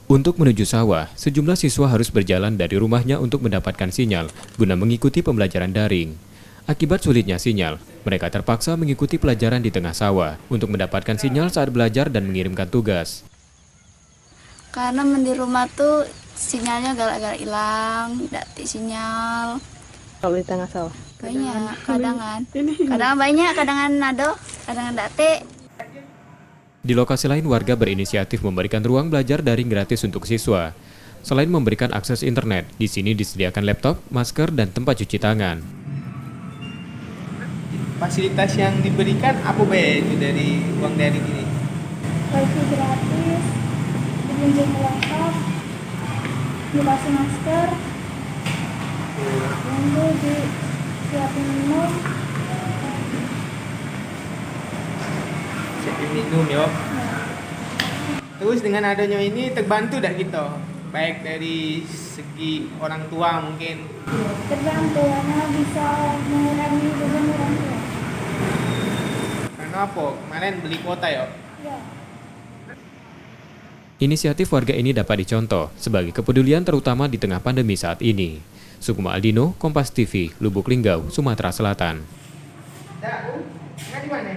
Untuk menuju sawah, sejumlah siswa harus berjalan dari rumahnya untuk mendapatkan sinyal guna mengikuti pembelajaran daring. Akibat sulitnya sinyal, mereka terpaksa mengikuti pelajaran di tengah sawah untuk mendapatkan sinyal saat belajar dan mengirimkan tugas. Karena di rumah tuh sinyalnya galak-galak hilang, tidak sinyal. Kalau di tengah sawah? Banyak, kadang banyak, kadang nado, kadang date. Di lokasi lain, warga berinisiatif memberikan ruang belajar daring gratis untuk siswa. Selain memberikan akses internet, di sini disediakan laptop, masker, dan tempat cuci tangan. Fasilitas yang diberikan apa itu dari uang daring ini? Wifi gratis, dibeliin laptop, dikasih masker, lalu disiapin minum. Siapin minum ya. Terus dengan adanya ini terbantu tak kita? Baik dari segi orang tua mungkin. Terbantu karena bisa mengurangi beban orang tua. Karena apa? Kemarin beli kuota ya? Ya. Inisiatif warga ini dapat dicontoh sebagai kepedulian terutama di tengah pandemi saat ini. Sukma Aldino, Kompas TV, Lubuk Linggau, Sumatera Selatan. Dah, di mana?